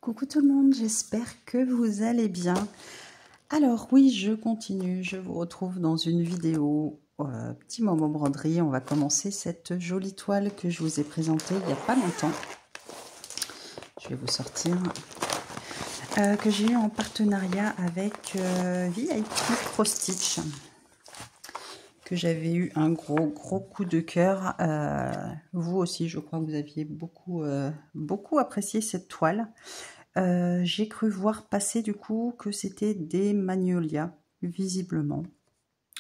Coucou tout le monde, j'espère que vous allez bien. Alors oui, je continue, je vous retrouve dans une vidéo petit moment broderie. On va commencer cette jolie toile que je vous ai présentée il n'y a pas longtemps. Je vais vous sortir. Que j'ai eu en partenariat avec VIP Cross Stitch. Que j'avais eu un gros coup de cœur. Vous aussi, je crois que vous aviez beaucoup apprécié cette toile. J'ai cru voir passer du coup que c'était des magnolias, visiblement.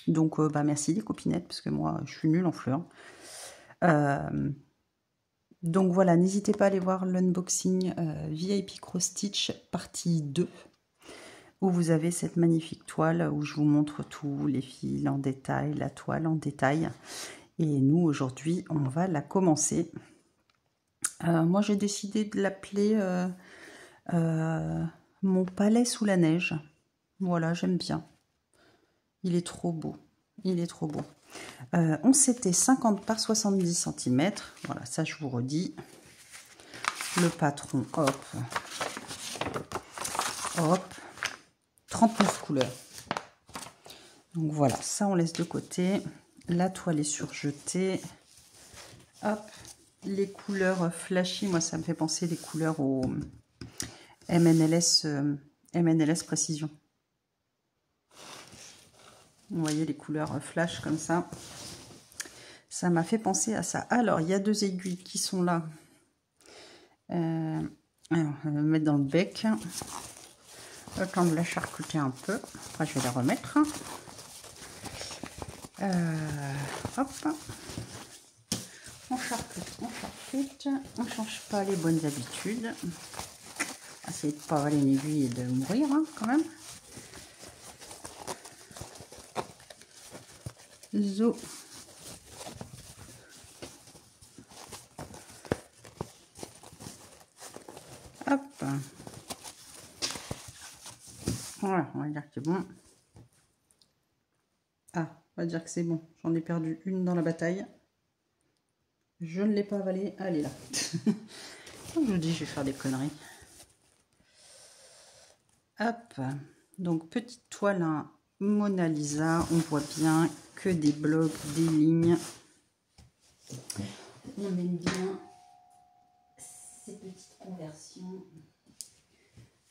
Donc merci les copinettes, parce que moi je suis nulle en fleurs. Donc voilà, n'hésitez pas à aller voir l'unboxing VIP Cross Stitch partie 2, où vous avez cette magnifique toile où je vous montre tous les fils en détail, la toile en détail. Et nous aujourd'hui on va la commencer. Moi j'ai décidé de l'appeler mon palais sous la neige. Voilà, j'aime bien. Il est trop beau. Il est trop beau. On s'était 50 par 70 cm. Voilà, ça je vous redis. Le patron, hop. Hop. 39 couleurs. Donc voilà, ça on laisse de côté. La toile est surjetée. Hop. Les couleurs flashy, moi ça me fait penser des couleurs au MNLS Précision. Vous voyez les couleurs flash comme ça. Ça m'a fait penser à ça. Alors, il y a deux aiguilles qui sont là. Alors, on va mettre dans le bec. Le temps de la charcuter un peu. Après, je vais la remettre. Hop. On charcute, on charcute. On ne change pas les bonnes habitudes. Essayez de ne pas avaler une aiguille et de mourir, hein, quand même. Zo. Hop. Voilà, on va dire que c'est bon. Ah, on va dire que c'est bon. J'en ai perdu une dans la bataille. Je ne l'ai pas avalée. Elle est là. Je vous dis, je vais faire des conneries. Hop. Donc, petite toile à Mona Lisa. On voit bien que des blocs, des lignes. On aime bien ces petites conversions.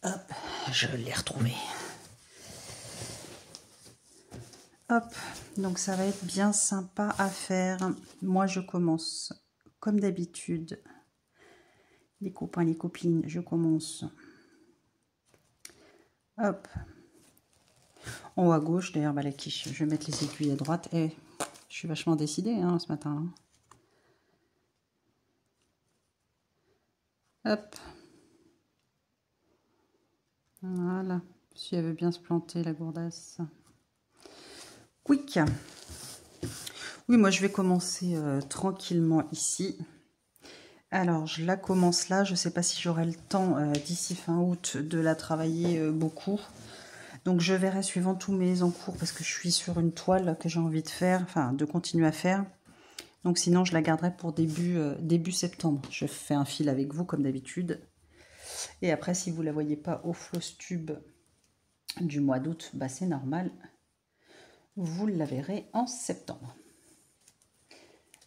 Hop, je l'ai retrouvé. Hop, donc ça va être bien sympa à faire. Moi, je commence comme d'habitude. Les copains, les copines, je commence. Hop. En haut à gauche, d'ailleurs, la quiche. Je vais mettre les aiguilles à droite. Et je suis vachement décidée hein, ce matin. Hop. Voilà. Si elle veut bien se planter, la gourdasse. Quick. Oui, moi, je vais commencer tranquillement ici. Alors, je la commence là. Je ne sais pas si j'aurai le temps d'ici fin août de la travailler beaucoup. Donc, je verrai suivant tous mes encours parce que je suis sur une toile que j'ai envie de faire, enfin, de continuer à faire. Donc, sinon, je la garderai pour début septembre. Je fais un fil avec vous comme d'habitude. Et après, si vous ne la voyez pas au floss tube du mois d'août, bah, c'est normal. Vous la verrez en septembre.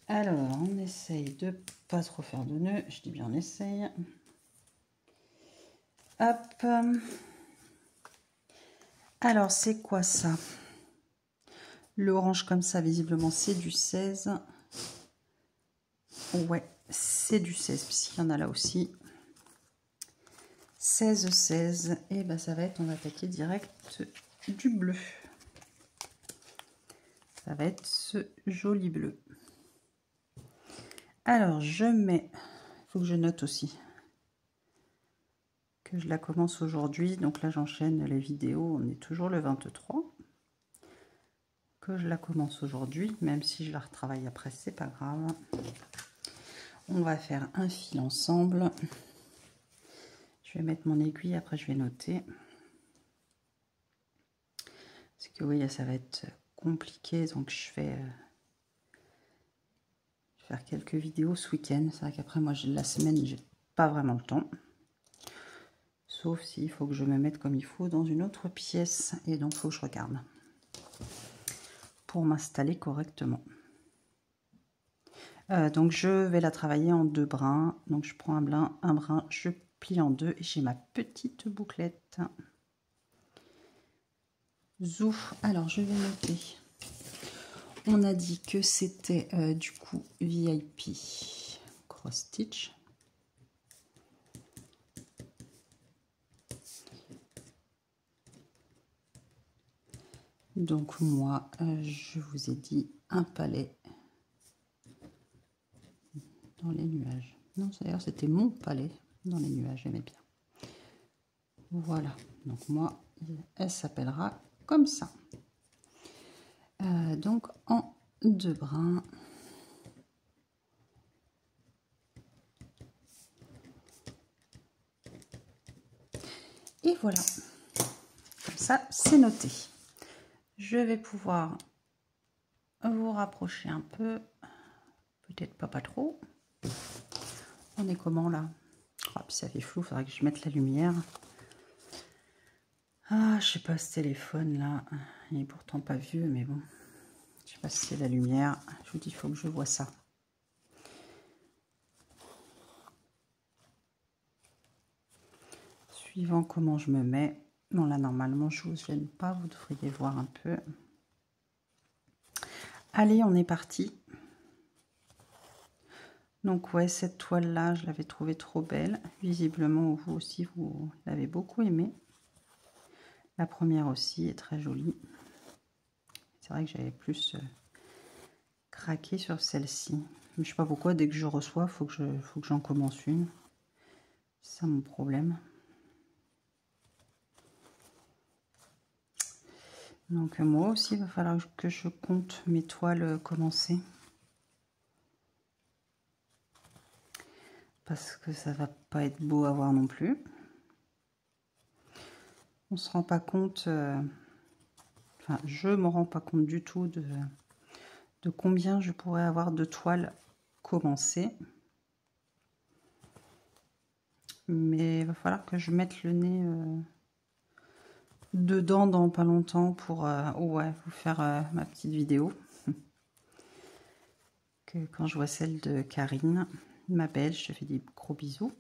Alors, on essaye de pas trop faire de nœuds. Je dis bien on essaye. Hop. Alors, c'est quoi ça? L'orange comme ça, visiblement, c'est du 16. Ouais, c'est du 16, puisqu'il y en a là aussi. 16, 16. Et ben, ça va être, on va attaquer direct du bleu. Ça va être ce joli bleu. Alors, je mets, il faut que je note aussi que je la commence aujourd'hui. Donc là, j'enchaîne les vidéos. On est toujours le 23. Que je la commence aujourd'hui, même si je la retravaille après, c'est pas grave. On va faire un fil ensemble. Je vais mettre mon aiguille, après je vais noter. Parce que oui, ça va être compliqué, donc je vais faire quelques vidéos ce week-end. C'est vrai qu'après, moi, la semaine, j'ai pas vraiment le temps. Sauf s'il faut que je me mette comme il faut dans une autre pièce. Et donc, il faut que je regarde pour m'installer correctement. Donc, je vais la travailler en 2 brins. Donc, je prends un brin, je plie en 2 et j'ai ma petite bouclette. Zouf. Alors, je vais noter. On a dit que c'était du coup VIP cross stitch. Donc moi, je vous ai dit un palet dans les nuages. Non, d'ailleurs, c'était mon palet dans les nuages, j'aimais bien. Voilà, donc moi, elle s'appellera comme ça. Donc en 2 brins. Et voilà, comme ça, c'est noté. Je vais pouvoir vous rapprocher un peu, peut-être pas trop. On est comment là? Oh, puis ça fait flou, il faudrait que je mette la lumière. Ah, je sais pas, ce téléphone là, il est pourtant pas vieux, mais bon, je sais pas si c'est la lumière. Je vous dis, il faut que je vois ça. Suivant comment je me mets. Bon là, normalement, je vous gêne pas, vous devriez voir un peu. Allez, on est parti. Donc ouais, cette toile-là, je l'avais trouvée trop belle. Visiblement, vous aussi, vous l'avez beaucoup aimée. La première aussi est très jolie. C'est vrai que j'avais plus craqué sur celle-ci. Mais je sais pas pourquoi, dès que je reçois, faut que j'en commence une. C'est ça mon problème. Donc moi aussi, il va falloir que je compte mes toiles commencer. Parce que ça va pas être beau à voir non plus. On se rend pas compte, enfin je me rends pas compte du tout de combien je pourrais avoir de toiles commencées. Mais il va falloir que je mette le nez dedans dans pas longtemps pour ouais, vous faire ma petite vidéo. Que quand je vois celle de Karine, ma belle, je te fais des gros bisous.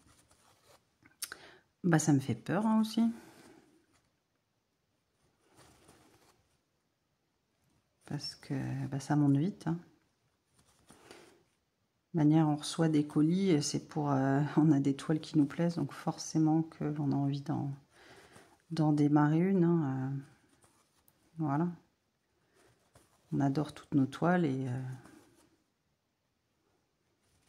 Bah ça me fait peur hein, aussi. Parce que bah, ça monte vite. Hein. De manière, on reçoit des colis, c'est pour... on a des toiles qui nous plaisent, donc forcément que l'on a envie d'en démarrer une. Hein, voilà. On adore toutes nos toiles et...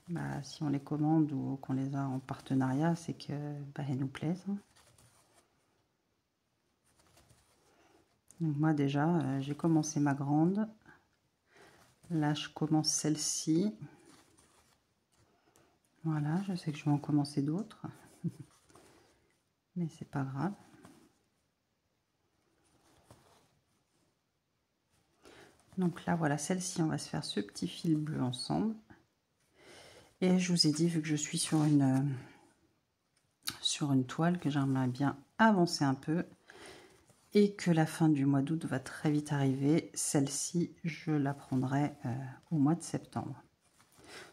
bah, si on les commande ou qu'on les a en partenariat, c'est que bah, elles nous plaisent. Hein. Donc moi déjà, j'ai commencé ma grande. Là, je commence celle-ci. Voilà, je sais que je vais en commencer d'autres. Mais c'est pas grave. Donc là, voilà, celle-ci, on va se faire ce petit fil bleu ensemble. Et je vous ai dit, vu que je suis sur une toile, que j'aimerais bien avancer un peu. Et que la fin du mois d'août va très vite arriver. Celle-ci, je la prendrai au mois de septembre.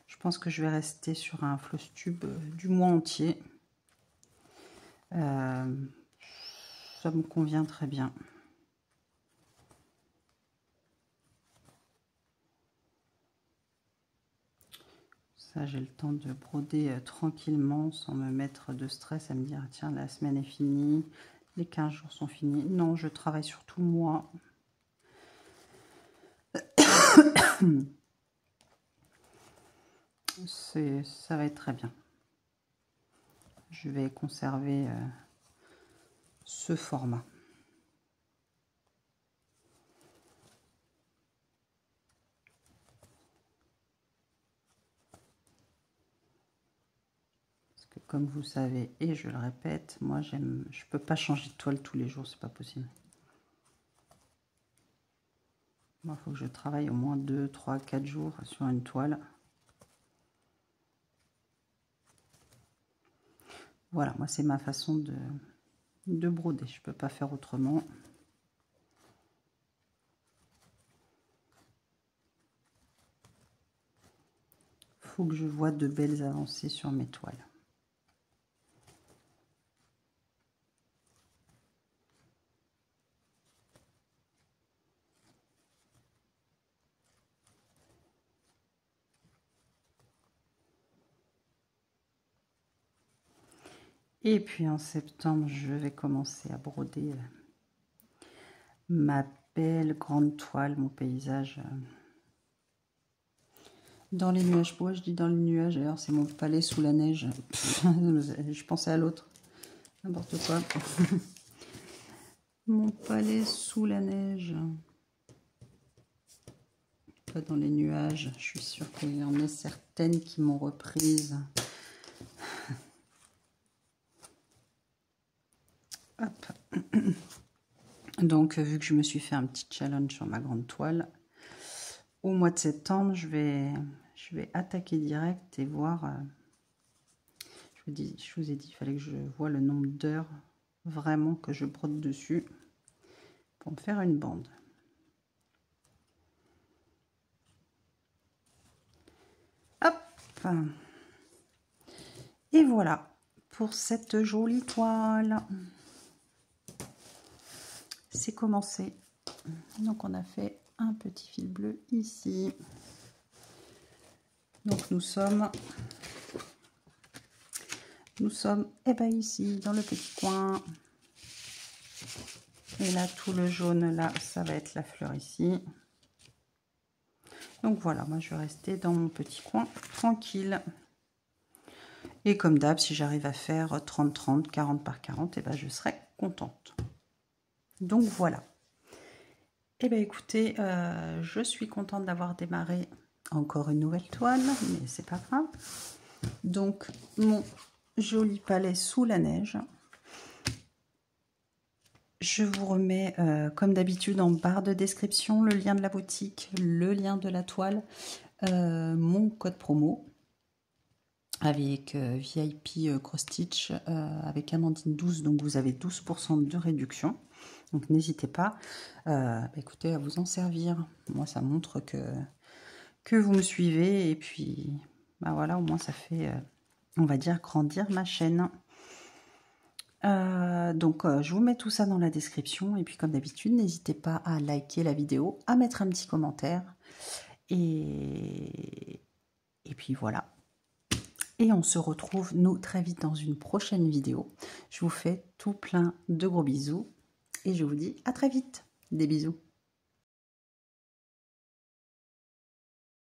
Je pense que je vais rester sur un floss tube du mois entier. Ça me convient très bien. Ça, j'ai le temps de broder tranquillement sans me mettre de stress à me dire tiens, la semaine est finie, les 15 jours sont finis. Non, je travaille sur tout le mois. Ça va être très bien. Je vais conserver ce format. Comme vous savez, et je le répète, moi je peux pas changer de toile tous les jours, c'est pas possible. Moi, il faut que je travaille au moins 2, 3, 4 jours sur une toile. Voilà, moi c'est ma façon de broder. Je peux pas faire autrement. Faut que je vois de belles avancées sur mes toiles. Et puis en septembre, je vais commencer à broder ma belle grande toile, mon paysage dans les nuages. Pourquoi je dis dans les nuages? D'ailleurs, c'est mon palais sous la neige. Je pensais à l'autre. N'importe quoi. Mon palais sous la neige. Pas dans les nuages. Je suis sûre qu'il y en a certaines qui m'ont reprise. Hop. Donc, vu que je me suis fait un petit challenge sur ma grande toile, au mois de septembre, je vais attaquer direct et voir. Je vous ai dit, il fallait que je voie le nombre d'heures vraiment que je brode dessus pour me faire une bande. Hop! Et voilà pour cette jolie toile. C'est commencé. Donc on a fait un petit fil bleu ici. Donc nous sommes ici dans le petit coin. Et là tout le jaune là, ça va être la fleur ici. Donc voilà, moi je vais rester dans mon petit coin tranquille. Et comme d'hab, si j'arrive à faire 30-30, 40 par 40, et ben je serai contente. Donc voilà. Et bien écoutez, je suis contente d'avoir démarré encore une nouvelle toile, mais c'est pas grave. Donc mon joli palais sous la neige. Je vous remets, comme d'habitude, en barre de description, le lien de la boutique, le lien de la toile, mon code promo avec VIP Cross Stitch avec Amandine 12, donc vous avez 12% de réduction. Donc n'hésitez pas, écoutez, à vous en servir. Moi, ça montre que vous me suivez et puis, bah voilà, au moins ça fait, on va dire, grandir ma chaîne. Donc je vous mets tout ça dans la description et puis comme d'habitude n'hésitez pas à liker la vidéo, à mettre un petit commentaire et puis voilà, et on se retrouve nous très vite dans une prochaine vidéo. Je vous fais tout plein de gros bisous et je vous dis à très vite, des bisous.